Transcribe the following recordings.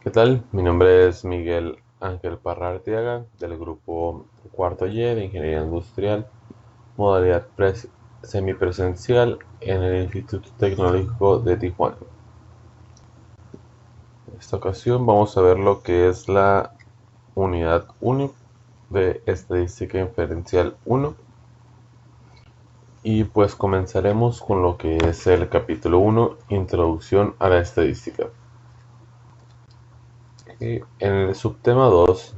¿Qué tal? Mi nombre es Miguel Ángel Parra Arteaga del grupo Cuarto Y de Ingeniería Industrial, modalidad semipresencial en el Instituto Tecnológico de Tijuana. En esta ocasión vamos a ver lo que es la unidad 1 de Estadística Inferencial 1 y pues comenzaremos con lo que es el capítulo 1, Introducción a la Estadística. En el subtema 2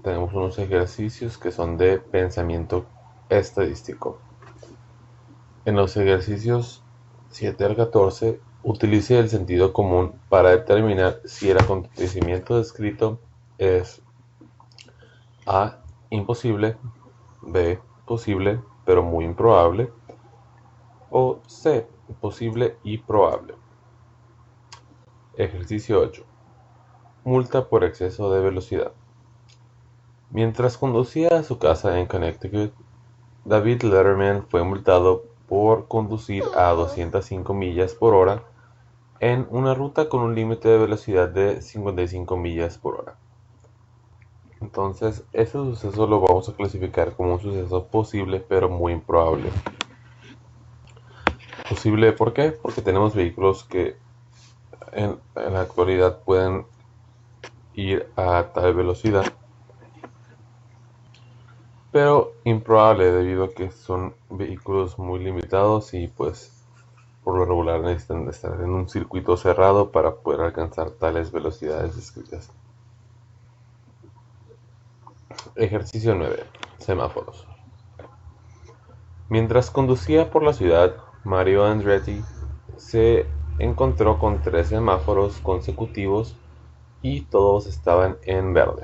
tenemos unos ejercicios que son de pensamiento estadístico. En los ejercicios 7 al 14, utilice el sentido común para determinar si el acontecimiento descrito es A. Imposible, B. Posible, pero muy improbable, o C. Posible y probable. Ejercicio 8. Multa por exceso de velocidad. Mientras conducía a su casa en Connecticut, David Letterman fue multado por conducir a 205 millas por hora en una ruta con un límite de velocidad de 55 millas por hora. Entonces, ese suceso lo vamos a clasificar como un suceso posible, pero muy improbable. Posible, ¿por qué? Porque tenemos vehículos que en la actualidad pueden ir a tal velocidad, pero improbable debido a que son vehículos muy limitados y pues por lo regular necesitan estar en un circuito cerrado para poder alcanzar tales velocidades descritas. Ejercicio 9. Semáforos. Mientras conducía por la ciudad, Mario Andretti se encontró con 3 semáforos consecutivos y todos estaban en verde.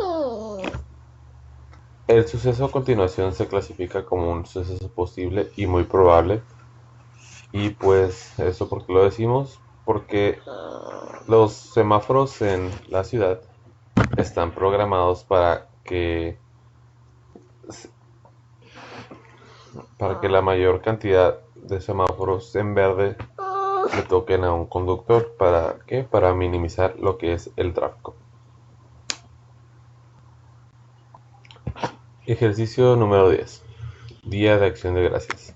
El suceso a continuación se clasifica como un suceso posible y muy probable. Y pues eso porque lo decimos, porque los semáforos en la ciudad están programados para que la mayor cantidad de semáforos en verde le toquen a un conductor. ¿Para qué? Para minimizar lo que es el tráfico. Ejercicio número 10. Día de Acción de Gracias.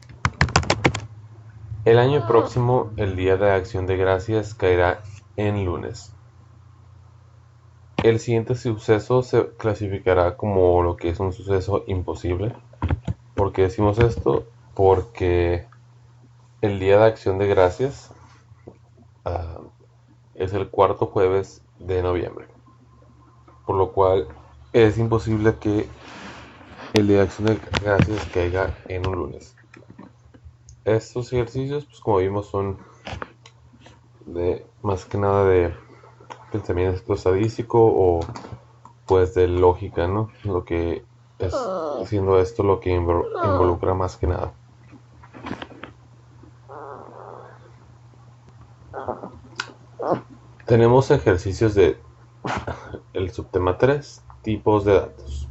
El año próximo, el Día de Acción de Gracias caerá en lunes. El siguiente suceso se clasificará como lo que es un suceso imposible. ¿Por qué decimos esto? Porque el Día de Acción de Gracias es el cuarto jueves de noviembre, por lo cual es imposible que el Día de Acción de Gracias caiga en un lunes. Estos ejercicios, pues como vimos, son más que nada de pensamiento estadístico o pues de lógica, ¿no? Lo que es siendo esto lo que involucra más que nada. Tenemos ejercicios de el subtema 3, tipos de datos.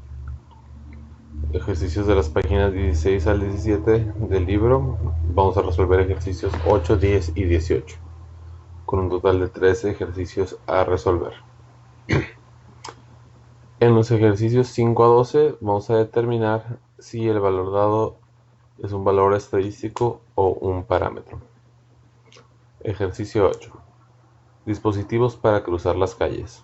Ejercicios de las páginas 16 al 17 del libro. Vamos a resolver ejercicios 8, 10 y 18, con un total de 13 ejercicios a resolver. En los ejercicios 5 a 12 vamos a determinar si el valor dado es un valor estadístico o un parámetro. Ejercicio 8. Dispositivos para cruzar las calles.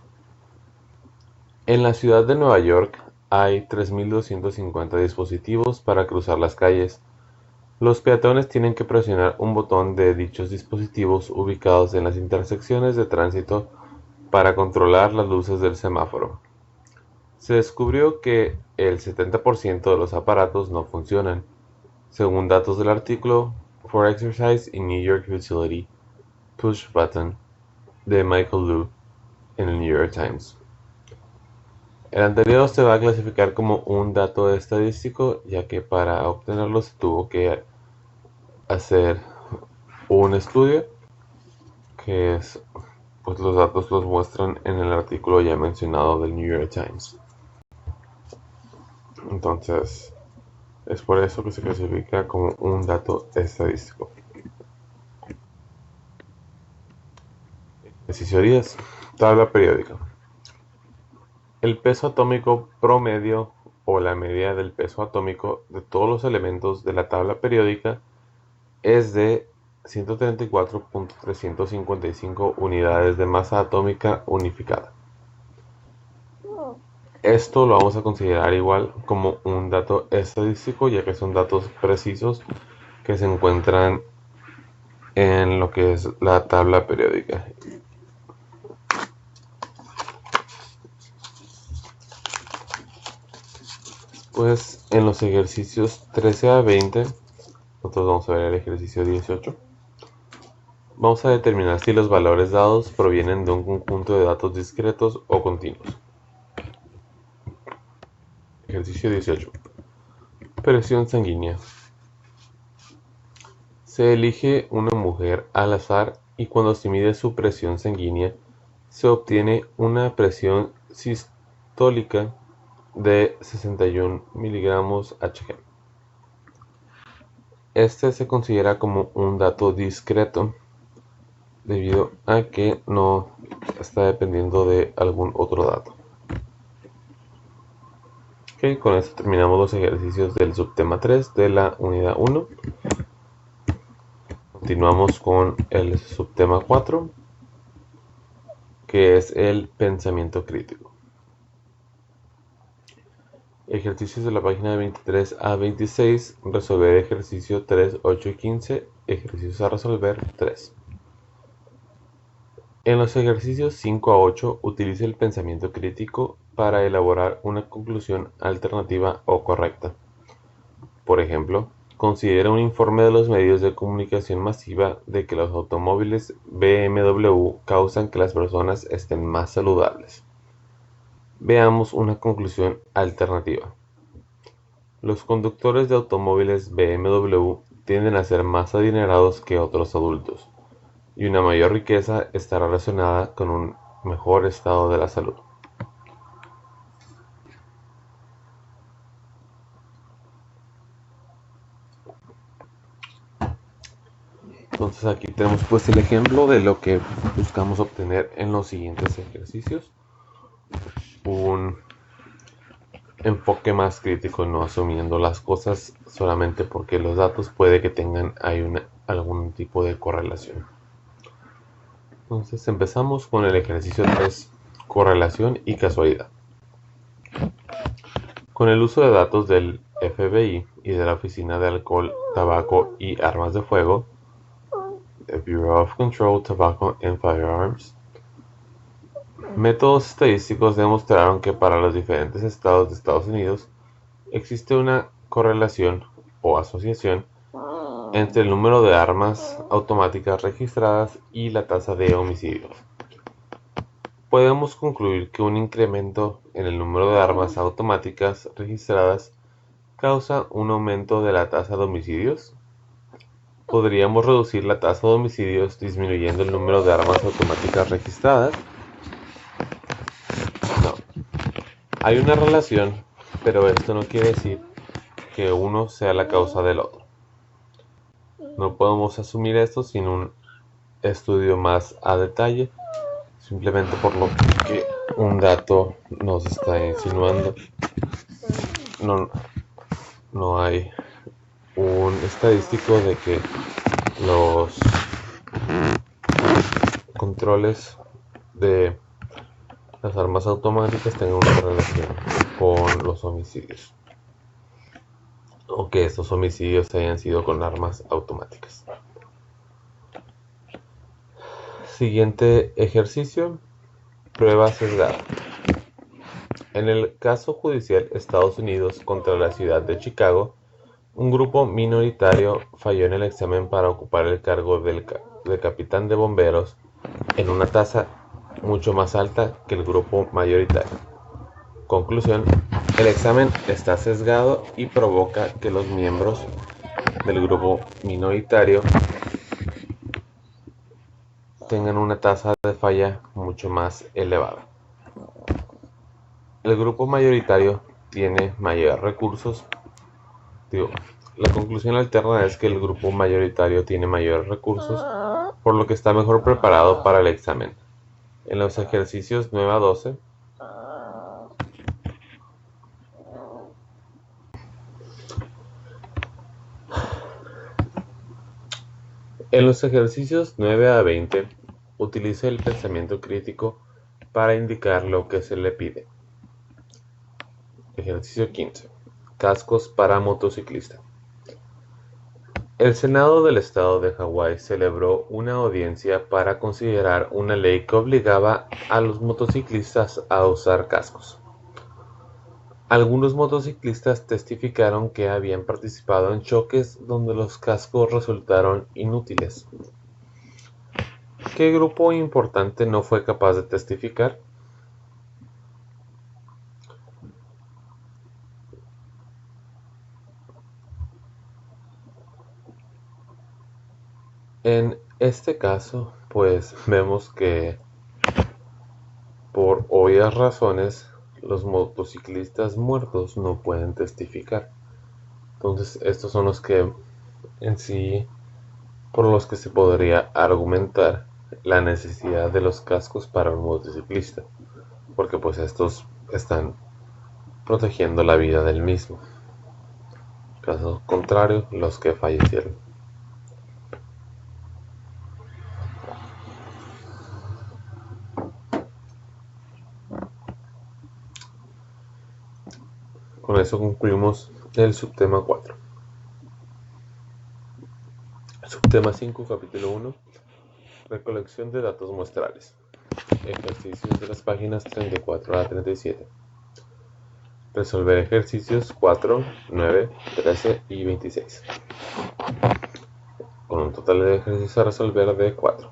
En la ciudad de Nueva York hay 3.250 dispositivos para cruzar las calles. Los peatones tienen que presionar un botón de dichos dispositivos ubicados en las intersecciones de tránsito para controlar las luces del semáforo. Se descubrió que el 70% de los aparatos no funcionan, según datos del artículo For Exercise in New York Utility Push Button de Michael Liu en el New York Times. El anterior se va a clasificar como un dato estadístico, ya que para obtenerlo se tuvo que hacer un estudio que es, pues los datos los muestran en el artículo ya mencionado del New York Times. Entonces, es por eso que se clasifica como un dato estadístico. Ejercicio 10. Tabla periódica. El peso atómico promedio o la medida del peso atómico de todos los elementos de la tabla periódica es de 134.355 unidades de masa atómica unificada. Esto lo vamos a considerar igual como un dato estadístico, ya que son datos precisos que se encuentran en lo que es la tabla periódica. Pues en los ejercicios 13 a 20, nosotros vamos a ver el ejercicio 18. Vamos a determinar si los valores dados provienen de un conjunto de datos discretos o continuos. Ejercicio 18. Presión sanguínea. Se elige una mujer al azar y cuando se mide su presión sanguínea, se obtiene una presión sistólica de 61 miligramos Hg. Este se considera como un dato discreto debido a que no está dependiendo de algún otro dato. Ok, con esto terminamos los ejercicios del subtema 3 de la unidad 1. Continuamos con el subtema 4, que es el pensamiento crítico. Ejercicios de la página 23 a 26, resolver ejercicio 3, 8 y 15, ejercicios a resolver 3. En los ejercicios 5 a 8, utilice el pensamiento crítico para elaborar una conclusión alternativa o correcta. Por ejemplo, considera un informe de los medios de comunicación masiva de que los automóviles BMW causan que las personas estén más saludables. Veamos una conclusión alternativa. Los conductores de automóviles BMW tienden a ser más adinerados que otros adultos, y una mayor riqueza está relacionada con un mejor estado de la salud. Entonces aquí tenemos pues el ejemplo de lo que buscamos obtener en los siguientes ejercicios. Un enfoque más crítico, no asumiendo las cosas solamente porque los datos puede que tengan algún tipo de correlación. Entonces empezamos con el ejercicio 3, correlación y casualidad. Con el uso de datos del FBI y de la Oficina de Alcohol, Tabaco y Armas de Fuego, the Bureau of Control, Tobacco and Firearms, métodos estadísticos demostraron que para los diferentes estados de Estados Unidos existe una correlación o asociación entre el número de armas automáticas registradas y la tasa de homicidios. Podemos concluir que un incremento en el número de armas automáticas registradas causa un aumento de la tasa de homicidios. ¿Podríamos reducir la tasa de homicidios disminuyendo el número de armas automáticas registradas? No. Hay una relación, pero esto no quiere decir que uno sea la causa del otro. No podemos asumir esto sin un estudio más a detalle, simplemente por lo que un dato nos está insinuando. No hay un estadístico de que los controles de las armas automáticas tengan una relación con los homicidios, o que estos homicidios hayan sido con armas automáticas. Siguiente ejercicio, prueba sesgada. En el caso judicial Estados Unidos contra la ciudad de Chicago, un grupo minoritario falló en el examen para ocupar el cargo de capitán de bomberos en una tasa mucho más alta que el grupo mayoritario. Conclusión: el examen está sesgado y provoca que los miembros del grupo minoritario tengan una tasa de falla mucho más elevada. El grupo mayoritario tiene mayores recursos. La conclusión alterna es que el grupo mayoritario tiene mayores recursos, por lo que está mejor preparado para el examen. En los ejercicios 9 a 12, en los ejercicios 9 a 20, utilice el pensamiento crítico para indicar lo que se le pide. Ejercicio 15. Cascos para motociclista. El Senado del Estado de Hawái celebró una audiencia para considerar una ley que obligaba a los motociclistas a usar cascos. Algunos motociclistas testificaron que habían participado en choques donde los cascos resultaron inútiles. ¿Qué grupo importante no fue capaz de testificar? En este caso, pues vemos que por obvias razones los motociclistas muertos no pueden testificar. Entonces, estos son los que en sí, por los que se podría argumentar la necesidad de los cascos para un motociclista, porque pues estos están protegiendo la vida del mismo. Caso contrario, los que fallecieron. Con eso concluimos el subtema 4. Subtema 5, capítulo 1. Recolección de datos muestrales. Ejercicios de las páginas 34 a 37. Resolver ejercicios 4, 9, 13 y 26. Con un total de ejercicios a resolver de 4.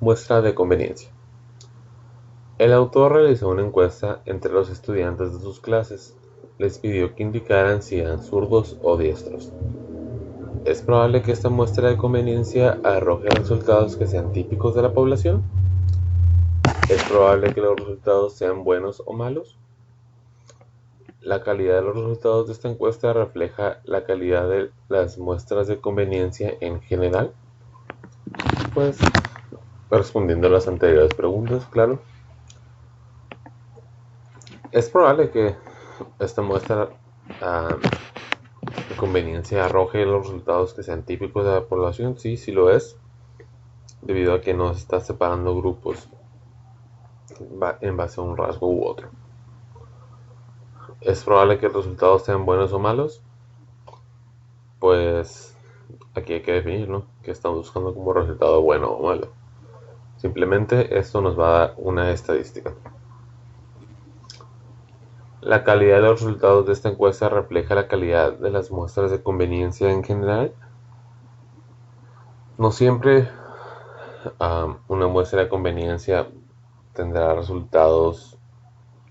Muestra de conveniencia. El autor realizó una encuesta entre los estudiantes de sus clases. Les pidió que indicaran si eran zurdos o diestros. ¿Es probable que esta muestra de conveniencia arroje resultados que sean típicos de la población? ¿Es probable que los resultados sean buenos o malos? La calidad de los resultados de esta encuesta refleja la calidad de las muestras de conveniencia en general. Pues, respondiendo a las anteriores preguntas, claro. Es probable que esta muestra de conveniencia arroje los resultados que sean típicos de la población. Sí, sí lo es, debido a que nos está separando grupos en base a un rasgo u otro. ¿Es probable que los resultados sean buenos o malos? Pues aquí hay que definir, ¿no?, qué estamos buscando como resultado bueno o malo. Simplemente esto nos va a dar una estadística. La calidad de los resultados de esta encuesta refleja la calidad de las muestras de conveniencia en general. No siempre una muestra de conveniencia tendrá resultados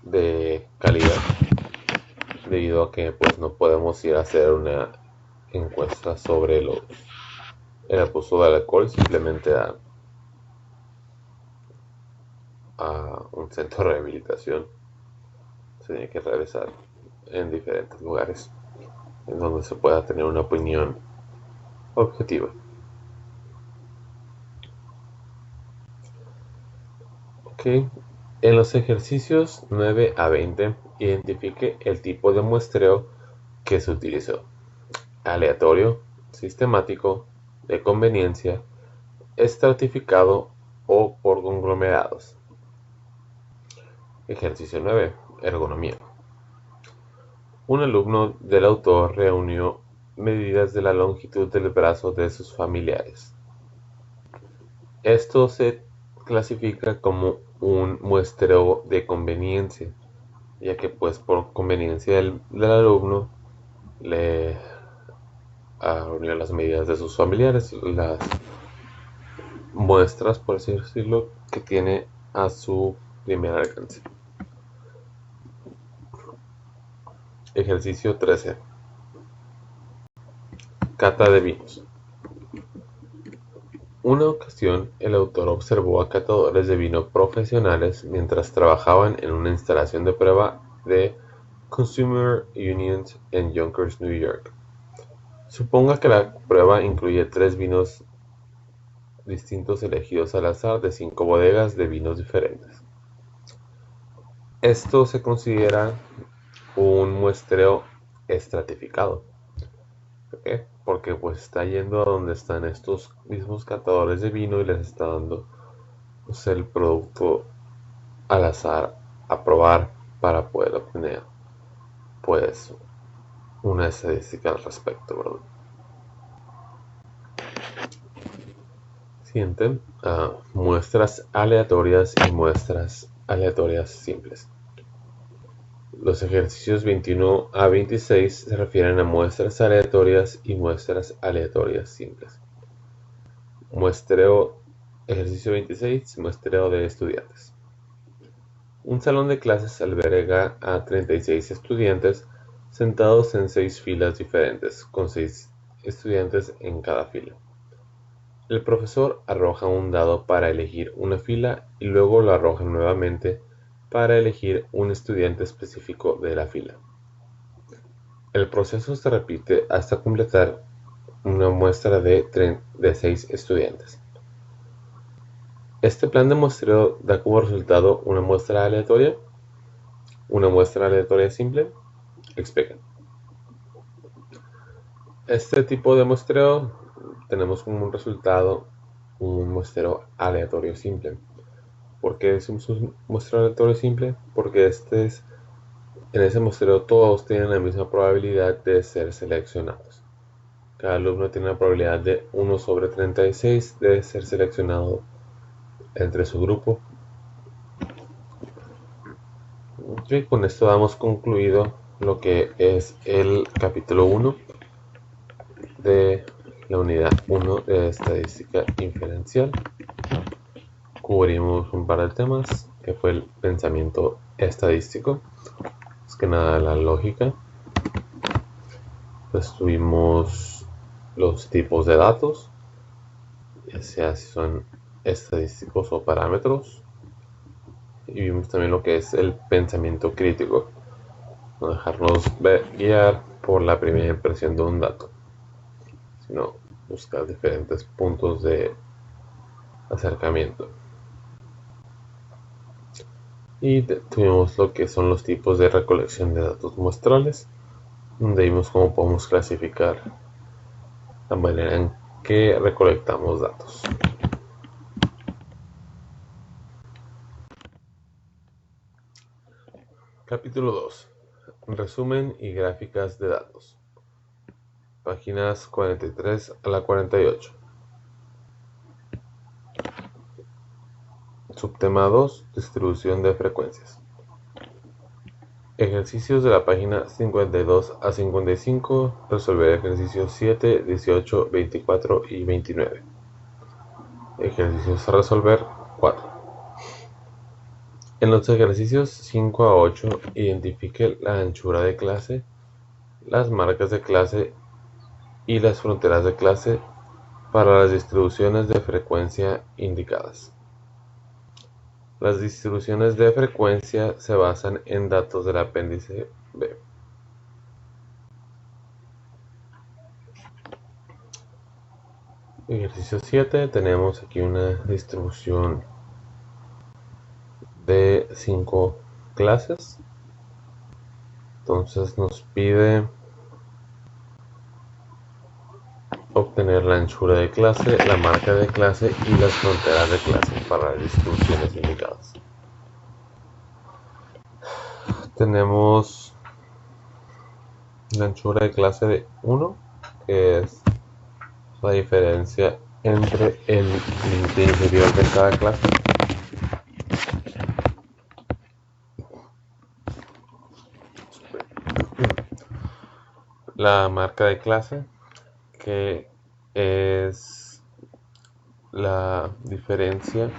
de calidad, debido a que pues no podemos ir a hacer una encuesta sobre el abuso del alcohol simplemente a un centro de rehabilitación. Se tiene que realizar en diferentes lugares en donde se pueda tener una opinión objetiva. Ok, en los ejercicios 9 a 20, identifique el tipo de muestreo que se utilizó: aleatorio, sistemático, de conveniencia, estratificado o por conglomerados. Ejercicio 9. Ergonomía. Un alumno del autor reunió medidas de la longitud del brazo de sus familiares. Esto se clasifica como un muestreo de conveniencia, ya que pues por conveniencia del alumno le reunió las medidas de sus familiares, las muestras, por así decirlo, que tiene a su primer alcance. Ejercicio 13. Cata de vinos. Una ocasión, el autor observó a catadores de vino profesionales mientras trabajaban en una instalación de prueba de Consumer Unions en Yonkers, New York. Suponga que la prueba incluye 3 vinos distintos elegidos al azar de 5 bodegas de vinos diferentes. Esto se considera un muestreo estratificado. ¿Por qué? Porque pues está yendo a donde están estos mismos catadores de vino y les está dando pues, el producto al azar a probar para poder obtener pues una estadística al respecto, ¿verdad? Siguiente, muestras aleatorias y muestras aleatorias simples. Los ejercicios 21 a 26 se refieren a muestras aleatorias y muestras aleatorias simples. Ejercicio 26, muestreo de estudiantes. Un salón de clases alberga a 36 estudiantes sentados en 6 filas diferentes, con 6 estudiantes en cada fila. El profesor arroja un dado para elegir una fila y luego lo arroja nuevamente para elegir un estudiante específico de la fila. El proceso se repite hasta completar una muestra de 6 estudiantes. Este plan de muestreo da como resultado una muestra aleatoria simple. Explica. Este tipo de muestreo tenemos como un resultado un muestreo aleatorio simple. ¿Por qué es un muestreo aleatorio simple? Porque en ese muestreo todos tienen la misma probabilidad de ser seleccionados. Cada alumno tiene una probabilidad de 1 sobre 36 de ser seleccionado entre su grupo. Y con esto damos concluido lo que es el capítulo 1 de la unidad 1 de estadística inferencial. Cubrimos un par de temas, que fue el pensamiento estadístico, más que nada la lógica. Pues tuvimos los tipos de datos, ya sea si son estadísticos o parámetros, y vimos también lo que es el pensamiento crítico, no dejarnos guiar por la primera impresión de un dato, sino buscar diferentes puntos de acercamiento. Y tuvimos lo que son los tipos de recolección de datos muestrales, donde vimos cómo podemos clasificar la manera en que recolectamos datos. Capítulo 2. Resumen y gráficas de datos. Páginas 43 a la 48. Subtema 2. Distribución de frecuencias. Ejercicios de la página 52 a 55. Resolver ejercicios 7, 18, 24 y 29. Ejercicios a resolver 4. En los ejercicios 5 a 8, identifique la anchura de clase, las marcas de clase y las fronteras de clase para las distribuciones de frecuencia indicadas. Las distribuciones de frecuencia se basan en datos del apéndice B. Ejercicio 7, tenemos aquí una distribución de 5 clases. Entonces nos pide obtener la anchura de clase, la marca de clase y las fronteras de clase para las distribuciones indicadas. Tenemos la anchura de clase de 1, que es la diferencia entre el límite inferior de cada clase la marca de clase, que es la diferencia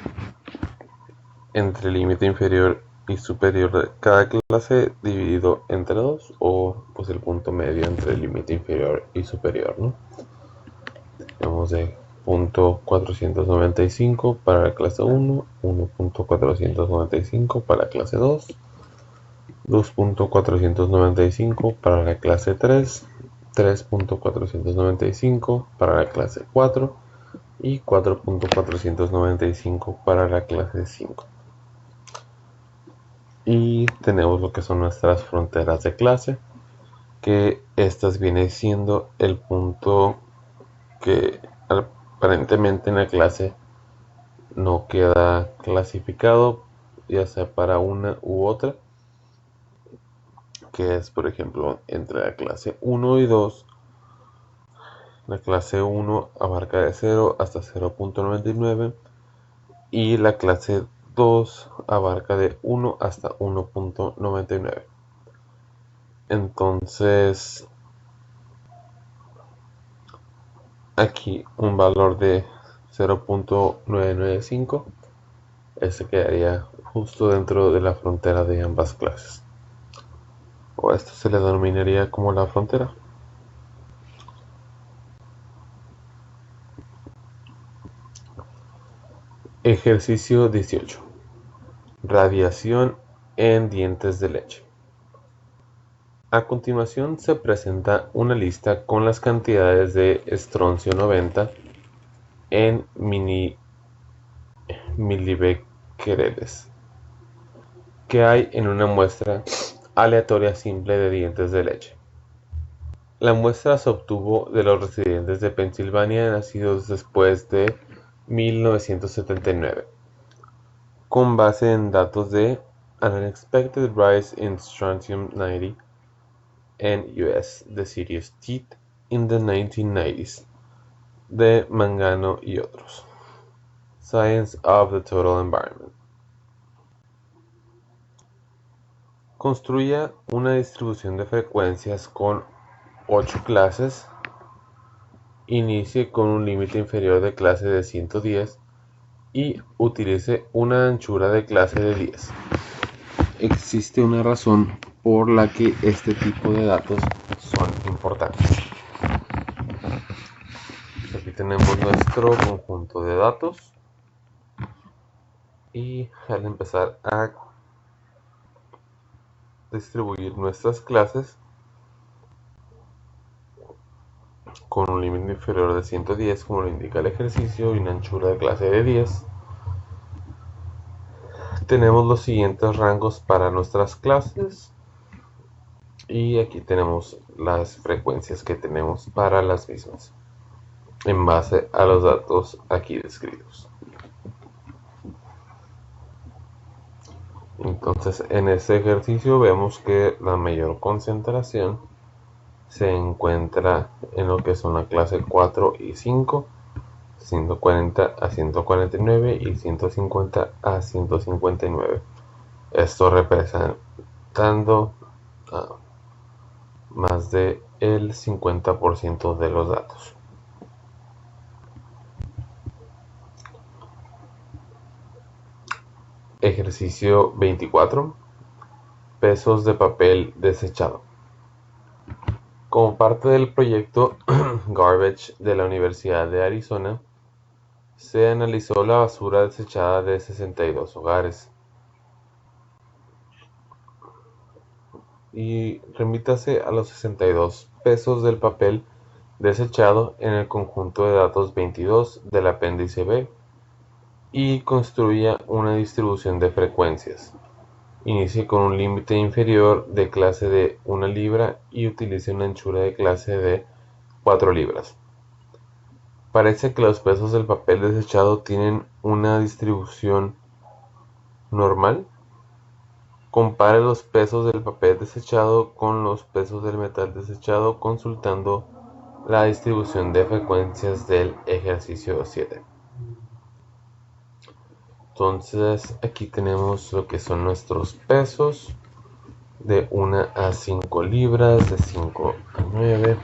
entre el límite inferior y superior de cada clase dividido entre 2, o pues el punto medio entre el límite inferior y superior, ¿no? Tenemos de punto 495 para la clase 1, 1.495 para la clase 2, 2.495 para la clase 3, 3.495 para la clase 4 y 4.495 para la clase 5. Y tenemos lo que son nuestras fronteras de clase, que estas viene siendo el punto que aparentemente en la clase no queda clasificado, ya sea para una u otra, que es por ejemplo entre la clase 1 y 2. La clase 1 abarca de 0 hasta 0.99 y la clase 2 abarca de 1 hasta 1.99. Entonces aquí un valor de 0.995 este quedaría justo dentro de la frontera de ambas clases, o esto se le denominaría como la frontera. Ejercicio 18. Radiación en dientes de leche. A continuación se presenta una lista con las cantidades de estroncio 90 en milibecquereles que hay en una muestra aleatoria simple de dientes de leche. La muestra se obtuvo de los residentes de Pensilvania nacidos después de 1979, con base en datos de An Unexpected Rise in Strontium 90 in US Deciduous Teeth in the 1990s, de Mangano y otros. Science of the Total Environment. Construya una distribución de frecuencias con 8 clases. Inicie con un límite inferior de clase de 110 y utilice una anchura de clase de 10. Existe una razón por la que este tipo de datos son importantes. Aquí tenemos nuestro conjunto de datos y al empezar a distribuir nuestras clases con un límite inferior de 110, como lo indica el ejercicio, y una anchura de clase de 10, tenemos los siguientes rangos para nuestras clases y aquí tenemos las frecuencias que tenemos para las mismas en base a los datos aquí descritos. Entonces en este ejercicio vemos que la mayor concentración se encuentra en lo que son la clase 4 y 5, 140 a 149 y 150 a 159. Esto representando más del 50% de los datos. Ejercicio 24. Pesos de papel desechado. Como parte del proyecto Garbage de la Universidad de Arizona, se analizó la basura desechada de 62 hogares. Y remítase a los 62 pesos del papel desechado en el conjunto de datos 22 del apéndice B y construya una distribución de frecuencias. Inicie con un límite inferior de clase de 1 libra y utilice una anchura de clase de 4 libras. Parece que los pesos del papel desechado tienen una distribución normal. Compare los pesos del papel desechado con los pesos del metal desechado consultando la distribución de frecuencias del ejercicio 7. Entonces aquí tenemos lo que son nuestros pesos de 1 a 5 libras, de 5 a 9,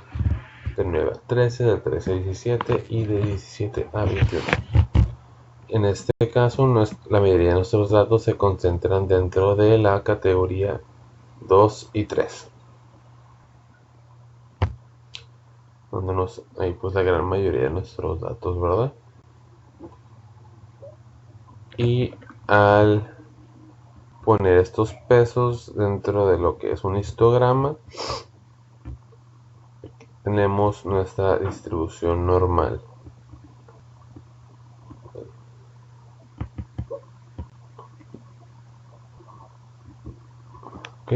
de 9 a 13, de 13 a 17 y de 17 a 21. En este caso, la mayoría de nuestros datos se concentran dentro de la categoría 2 y 3. Donde hay pues la gran mayoría de nuestros datos, ¿verdad? Y al poner estos pesos dentro de lo que es un histograma, tenemos nuestra distribución normal.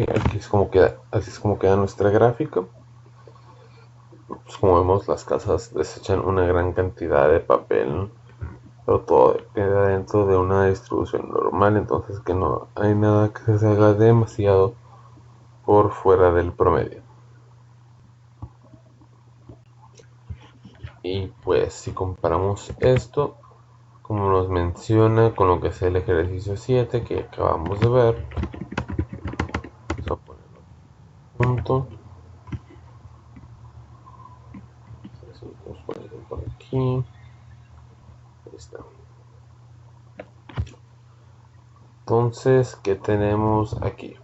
Aquí es como queda, así es como queda nuestra gráfica. Pues como vemos, las casas desechan una gran cantidad de papel, ¿no? Pero todo queda dentro de una distribución normal, entonces que no hay nada que se salga demasiado por fuera del promedio. Y pues si comparamos esto, como nos menciona con lo que es el ejercicio 7 que acabamos de ver, vamos a ponerlo junto. Vamos a ponerlo por aquí. Ahí está. Entonces, ¿qué tenemos aquí?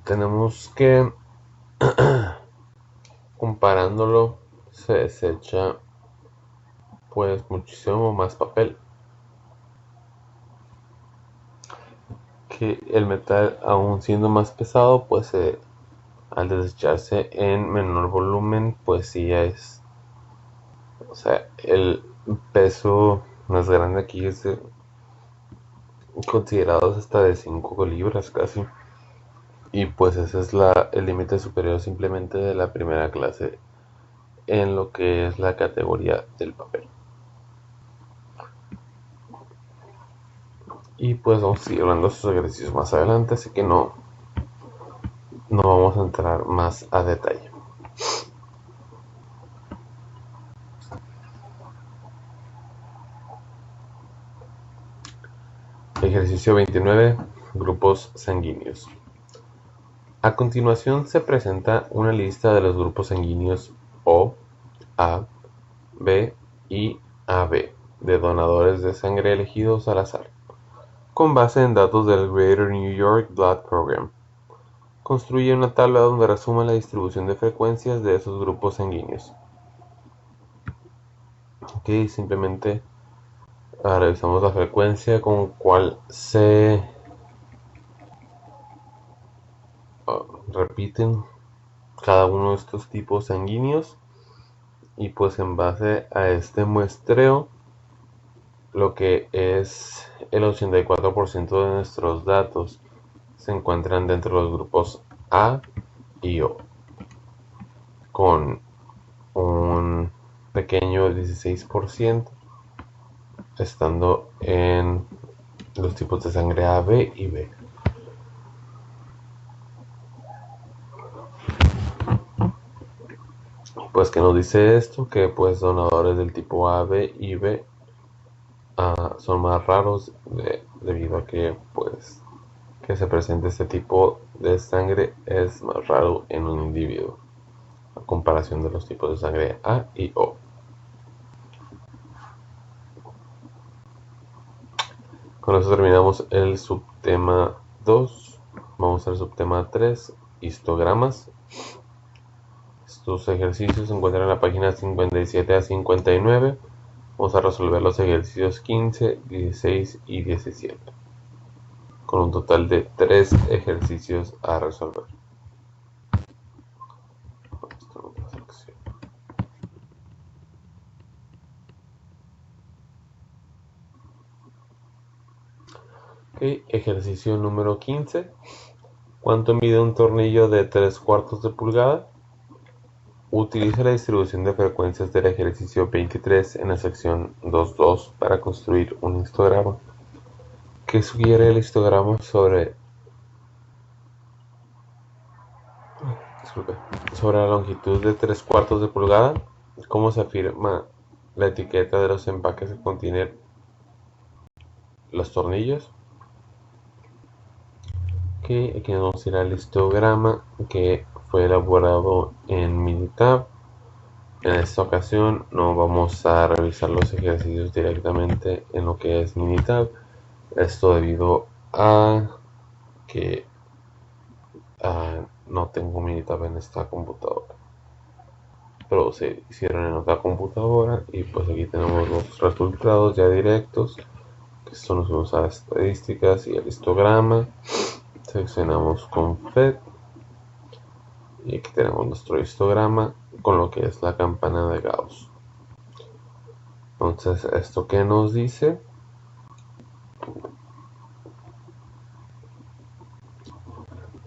Tenemos que, comparándolo, se desecha pues muchísimo más papel, que el metal, aún siendo más pesado, pues al desecharse en menor volumen, pues sí es, o sea, el peso más grande aquí es considerado hasta de 5 libras casi, y pues ese es el límite superior simplemente de la primera clase en lo que es la categoría del papel. Y pues vamos a seguir hablando de estos ejercicios más adelante, así que no vamos a entrar más a detalle. Ejercicio 29. Grupos sanguíneos. A continuación se presenta una lista de los grupos sanguíneos O, A, B y AB de donadores de sangre elegidos al azar, con base en datos del Greater New York Blood Program. Construye una tabla donde resuma la distribución de frecuencias de esos grupos sanguíneos. Ok, simplemente revisamos la frecuencia con cual se repiten cada uno de estos tipos sanguíneos, y pues en base a este muestreo, lo que es el 84% de nuestros datos se encuentran dentro de los grupos A y O, con un pequeño 16% estando en los tipos de sangre AB y B. Pues que nos dice esto, que pues donadores del tipo AB y B son más raros debido a que pues que se presente este tipo de sangre es más raro en un individuo a comparación de los tipos de sangre A y O. Con eso terminamos el subtema 2. Vamos al subtema 3, histogramas. Estos ejercicios se encuentran en la página 57 a 59. Vamos a resolver los ejercicios 15, 16 y 17, con un total de 3 ejercicios a resolver. Okay, ejercicio número 15. ¿Cuánto mide un tornillo de 3/4 de pulgada? Utiliza la distribución de frecuencias del ejercicio 23 en la sección 2.2 para construir un histograma. ¿Qué sugiere el histograma sobre la longitud de 3/4 de pulgada? ¿Cómo se afirma la etiqueta de los empaques que contienen los tornillos? Okay, aquí nos vamos a ir al histograma que fue elaborado en Minitab. En esta ocasión no vamos a revisar los ejercicios directamente en lo que es Minitab. Esto debido a que no tengo Minitab en esta computadora, pero se hicieron en otra computadora. Y pues aquí tenemos los resultados ya directos, que son los a las estadísticas y el histograma. Seleccionamos con FED y aquí tenemos nuestro histograma con lo que es la campana de Gauss. Entonces, ¿esto qué nos dice?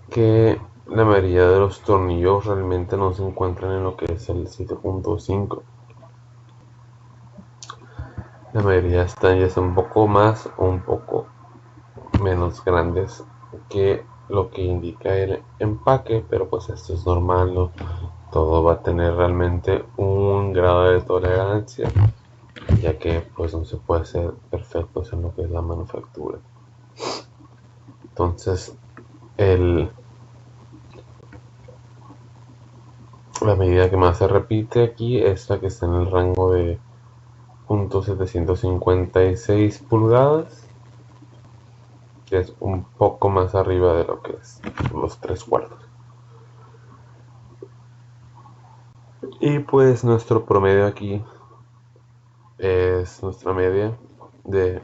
Que la mayoría de los tornillos realmente no se encuentran en lo que es el 7.5. La mayoría están ya un poco más o un poco menos grandes que lo que indica el empaque, pero pues esto es normal, ¿no? Todo va a tener realmente un grado de tolerancia, ya que pues no se puede ser perfectos en lo que es la manufactura. Entonces la medida que más se repite aquí es la que está en el rango de .756 pulgadas, que es un poco más arriba de lo que es los 3/4. Y pues nuestro promedio aquí es nuestra media de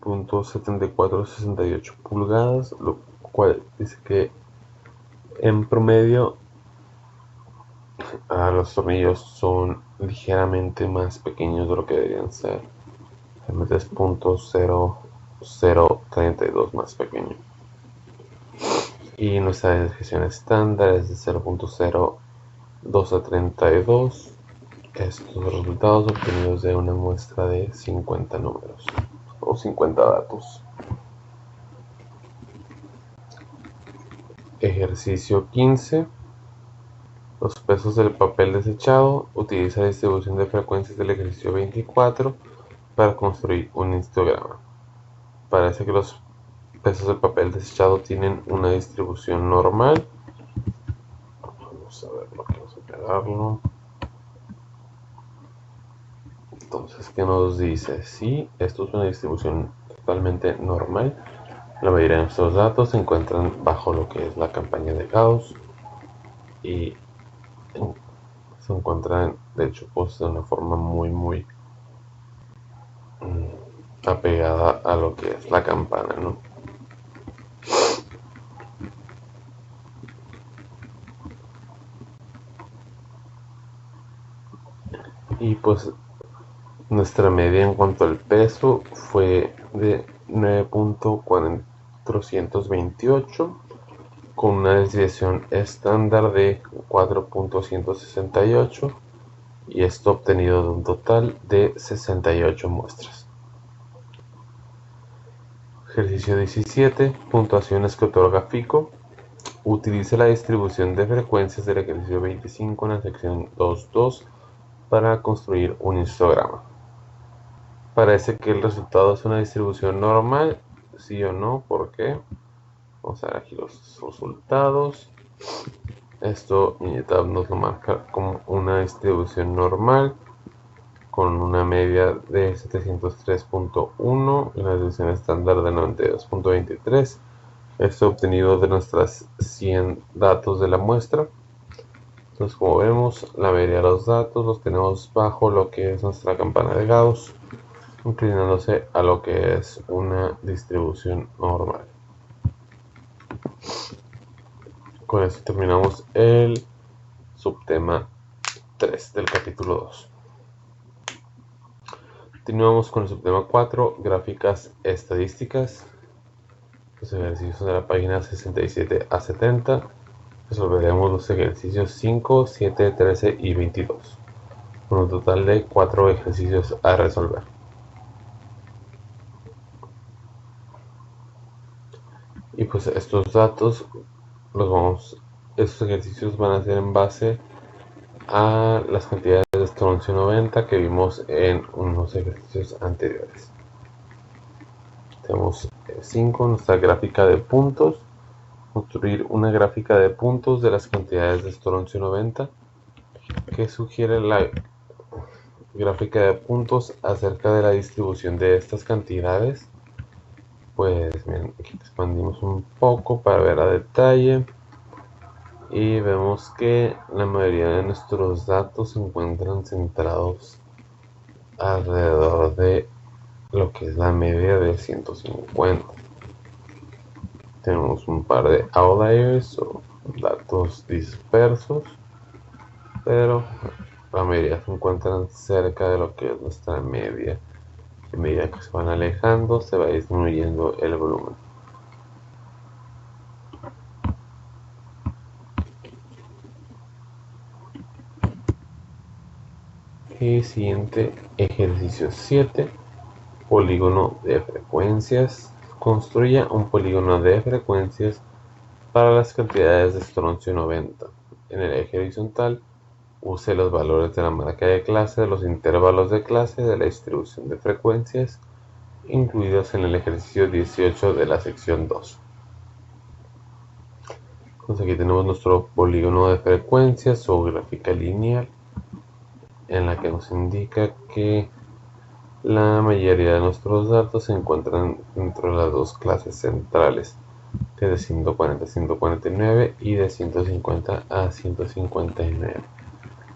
.7468 pulgadas, lo cual dice que en promedio los tornillos son ligeramente más pequeños de lo que deberían ser. Realmente es .0032 más pequeño. Y nuestra desviación estándar es de 0.02 a 32. Estos resultados obtenidos de una muestra de 50 números o 50 datos. Ejercicio 15. Los pesos del papel desechado. Utiliza la distribución de frecuencias del ejercicio 24 para construir un histograma. Parece que los pesos del papel desechado tienen una distribución normal. Vamos a verlo, vamos a pegarlo. Entonces, ¿qué nos dice? Sí, esto es una distribución totalmente normal. La mayoría de nuestros datos se encuentran bajo lo que es la campaña de Gauss y se encuentran, de hecho, pues de una forma muy apegada a lo que es la campana, ¿no? Y pues nuestra media en cuanto al peso fue de 9.428 con una desviación estándar de 4.168 y esto obtenido de un total de 68 muestras. Ejercicio 17. Puntuaciones que otorga FICO. Utilice la distribución de frecuencias del ejercicio 25 en la sección 2.2 para construir un histograma. Parece que el resultado es una distribución normal, sí o no, ¿por qué? Vamos a ver aquí los resultados. Esto Minitab nos lo marca como una distribución normal con una media de 703.1 y una desviación estándar de 92.23. Esto obtenido de nuestras 100 datos de la muestra. Entonces, como vemos, la mayoría de los datos los tenemos bajo lo que es nuestra campana de Gauss, inclinándose a lo que es una distribución normal. Con esto terminamos el subtema 3 del capítulo 2. Continuamos con el subtema 4, gráficas estadísticas. Los ejercicios de la página 67 a 70. Resolveremos los ejercicios 5, 7, 13 y 22. Con un total de 4 ejercicios a resolver. Y pues estos datos estos ejercicios van a ser en base a las cantidades de estroncio 90 que vimos en unos ejercicios anteriores. Tenemos 5, nuestra gráfica de puntos. Construir una gráfica de puntos de las cantidades de estroncio 90 que sugiere la gráfica de puntos acerca de la distribución de estas cantidades. Pues bien, aquí expandimos un poco para ver a detalle y vemos que la mayoría de nuestros datos se encuentran centrados alrededor de lo que es la media de 150. Tenemos un par de outliers o datos dispersos pero la mayoría se encuentran cerca de lo que es nuestra media. A medida que se van alejando, se va disminuyendo el volumen. Y siguiente, ejercicio 7, polígono de frecuencias. Construya un polígono de frecuencias para las cantidades de estroncio 90. En el eje horizontal, use los valores de la marca de clase de los intervalos de clase de la distribución de frecuencias incluidos en el ejercicio 18 de la sección 2. Entonces aquí tenemos nuestro polígono de frecuencias o gráfica lineal en la que nos indica que la mayoría de nuestros datos se encuentran dentro de las dos clases centrales, de 140 a 149 y de 150 a 159.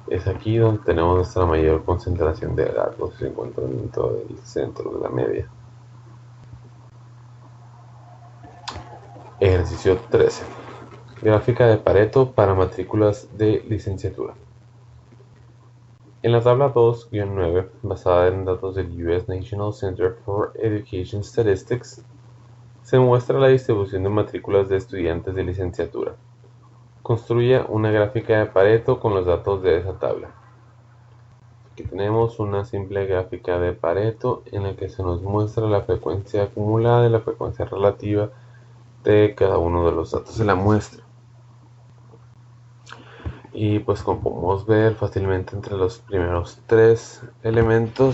Es aquí donde tenemos nuestra mayor concentración de datos, se encuentran dentro del centro de la media. Ejercicio 13. Gráfica de Pareto para matrículas de licenciatura. En la tabla 2-9, basada en datos del US National Center for Education Statistics, se muestra la distribución de matrículas de estudiantes de licenciatura. Construya una gráfica de Pareto con los datos de esa tabla. Aquí tenemos una simple gráfica de Pareto en la que se nos muestra la frecuencia acumulada y la frecuencia relativa de cada uno de los datos de la muestra. Y pues como podemos ver fácilmente entre los primeros tres elementos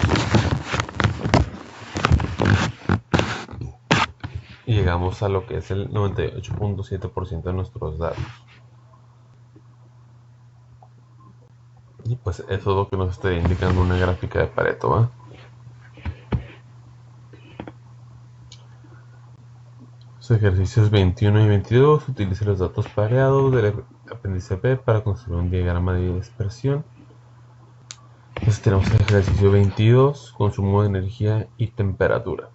llegamos a lo que es el 98.7% de nuestros datos. Y pues eso es lo que nos está indicando una gráfica de Pareto, ¿va? Los ejercicios 21 y 22, utilice los datos pareados del apéndice B para construir un diagrama de dispersión. Entonces tenemos el ejercicio 22, consumo de energía y temperatura.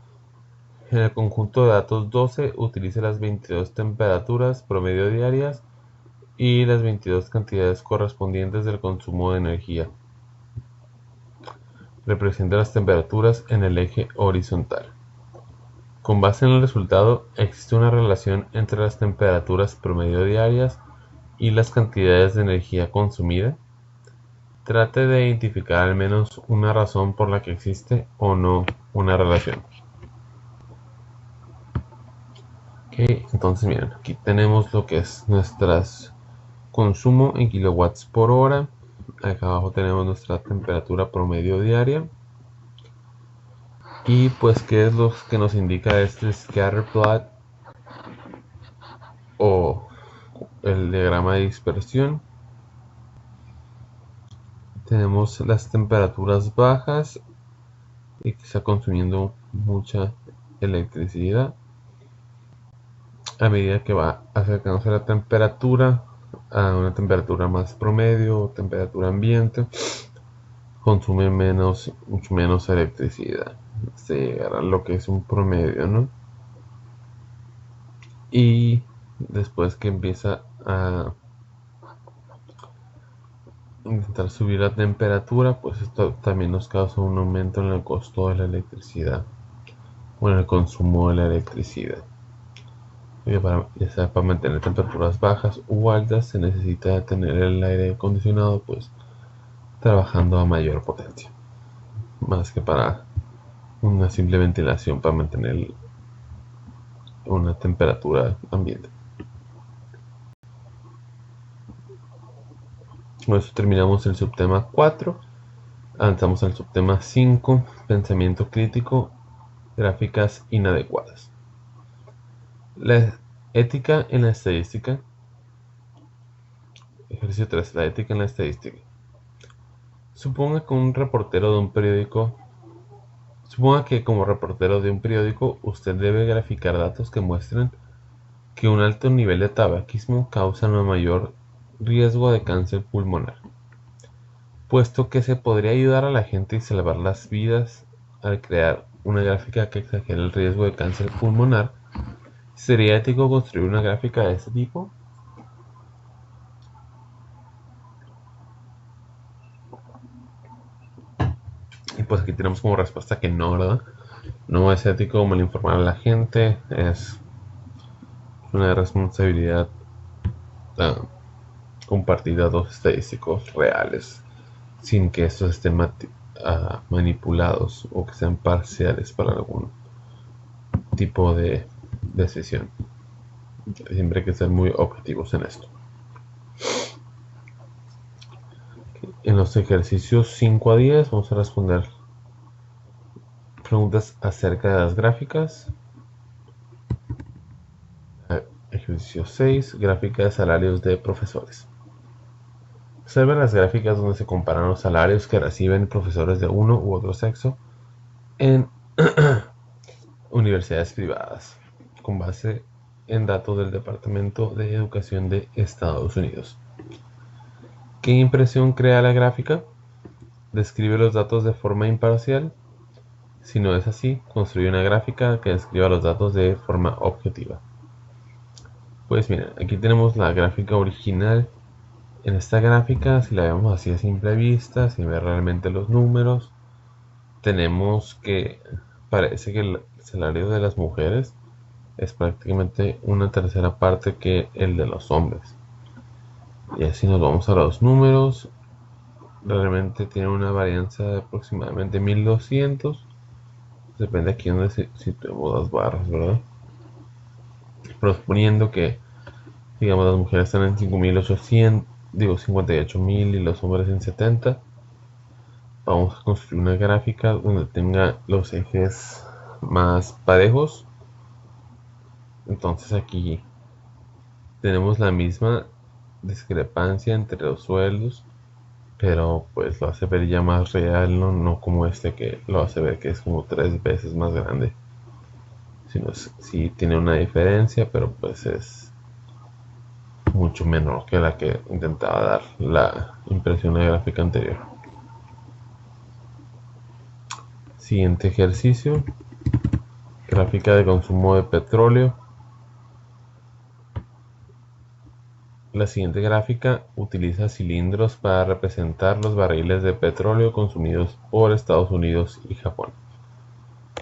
En el conjunto de datos 12, utilice las 22 temperaturas promedio diarias y las 22 cantidades correspondientes del consumo de energía. Representa las temperaturas en el eje horizontal. Con base en el resultado, existe una relación entre las temperaturas promedio diarias y las cantidades de energía consumida. Trate de identificar al menos una razón por la que existe o no una relación. Ok, entonces miren, aquí tenemos lo que es nuestro consumo en kilowatts por hora. Acá abajo tenemos nuestra temperatura promedio diaria. Y pues qué es lo que nos indica este scatter plot o el diagrama de dispersión. Tenemos las temperaturas bajas y que está consumiendo mucha electricidad. A medida que va acercándose la temperatura a una temperatura más promedio o temperatura ambiente, consume mucho menos electricidad. Se llegará a lo que es un promedio, ¿no? Y después que empieza a intentar subir la temperatura, pues esto también nos causa un aumento en el costo de la electricidad o en el consumo de la electricidad. Ya sea para mantener temperaturas bajas u altas se necesita tener el aire acondicionado pues trabajando a mayor potencia, más que para una simple ventilación para mantener una temperatura ambiente. Con eso terminamos el subtema 4. Avanzamos al subtema 5, pensamiento crítico, gráficas inadecuadas. La ética en la estadística. Ejercicio 3, la ética en la estadística. Suponga que como reportero de un periódico usted debe graficar datos que muestren que un alto nivel de tabaquismo causa un mayor riesgo de cáncer pulmonar, puesto que se podría ayudar a la gente y salvar las vidas al crear una gráfica que exagere el riesgo de cáncer pulmonar. ¿Sería ético construir una gráfica de este tipo? tenemos como respuesta que no, ¿verdad? No es ético malinformar a la gente, es una responsabilidad compartir datos estadísticos reales sin que estos estén manipulados o que sean parciales para algún tipo de decisión. Siempre hay que ser muy objetivos en esto. En los ejercicios 5 a 10 vamos a responder preguntas acerca de las gráficas. Ejercicio 6, gráfica de salarios de profesores. Observa las gráficas donde se comparan los salarios que reciben profesores de uno u otro sexo en universidades privadas, con base en datos del Departamento de Educación de Estados Unidos. ¿Qué impresión crea la gráfica? ¿Describe los datos de forma imparcial? Si no es así, construye una gráfica que describa los datos de forma objetiva. Pues miren, aquí tenemos la gráfica original. En esta gráfica, si la vemos así a simple vista, sin ver realmente los números, tenemos que parece que el salario de las mujeres es prácticamente una tercera parte que el de los hombres. Y así nos vamos a los números. Realmente tiene una varianza de aproximadamente 1200. Depende aquí donde situemos las barras, ¿verdad? Pero suponiendo que, digamos, las mujeres están en 5800, digo 58.000 y los hombres en 70. Vamos a construir una gráfica donde tenga los ejes más parejos. Entonces aquí tenemos la misma discrepancia entre los sueldos, pero pues lo hace ver ya más real, no como este que lo hace ver que es como 3 veces más grande. Sino sí tiene una diferencia, pero pues es mucho menor que la que intentaba dar la impresión de gráfica anterior. Siguiente ejercicio, gráfica de consumo de petróleo. La siguiente gráfica utiliza cilindros para representar los barriles de petróleo consumidos por Estados Unidos y Japón.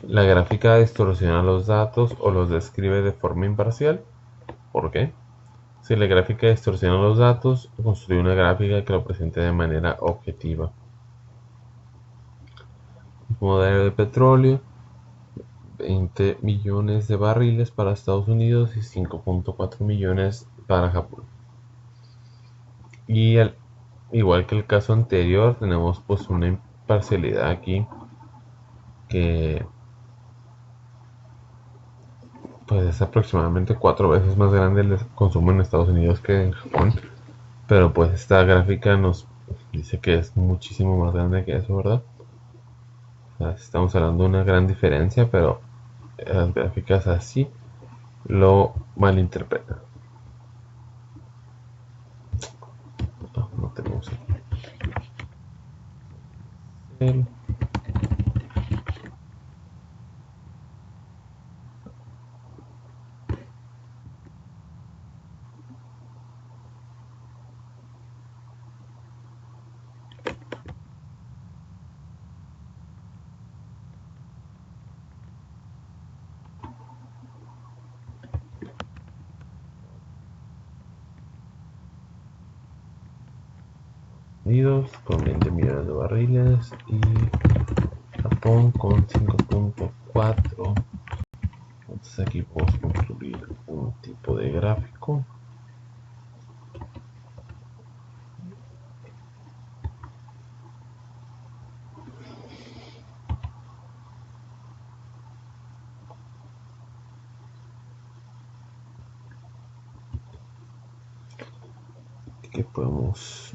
La gráfica distorsiona los datos o los describe de forma imparcial. ¿Por qué? Si la gráfica distorsiona los datos, construye una gráfica que lo presente de manera objetiva. Modelo de petróleo, 20 millones de barriles para Estados Unidos y 5.4 millones para Japón. Y igual que el caso anterior, tenemos pues una imparcialidad aquí que pues es aproximadamente 4 veces más grande el consumo en Estados Unidos que en Japón. Pero pues esta gráfica nos dice que es muchísimo más grande que eso, ¿verdad? O sea, estamos hablando de una gran diferencia, pero las gráficas así lo malinterpretan. No tenemos el Unidos con 20 millones de barriles y Japón con 5.4. Entonces aquí podemos construir un tipo de gráfico. Que podemos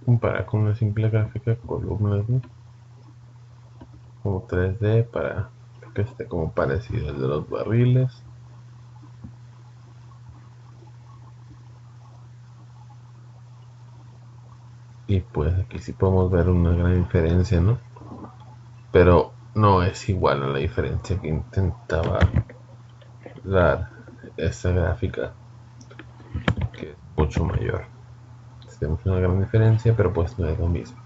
comparar con una simple gráfica columnas, ¿no? Como 3D para que esté como parecido al de los barriles. Y pues aquí sí podemos ver una gran diferencia, ¿no? Pero no es igual a la diferencia que intentaba dar esta gráfica, que es mucho mayor. Tenemos una gran diferencia, pero pues no es lo mismo.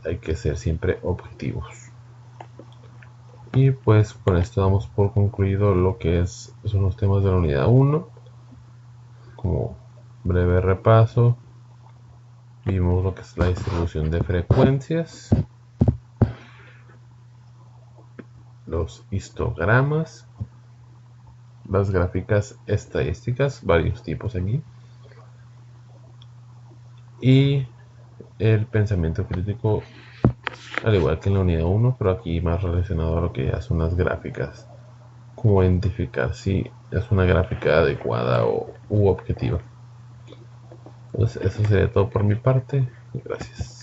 Hay que ser siempre objetivos. Y pues con esto damos por concluido lo que son los temas de la unidad 1. Como breve repaso, vimos lo que es la distribución de frecuencias, los histogramas, las gráficas estadísticas, varios tipos aquí, y el pensamiento crítico, al igual que en la unidad 1, pero aquí más relacionado a lo que ya son las gráficas, cómo identificar si es una gráfica adecuada u objetiva. Entonces eso sería todo por mi parte. Gracias.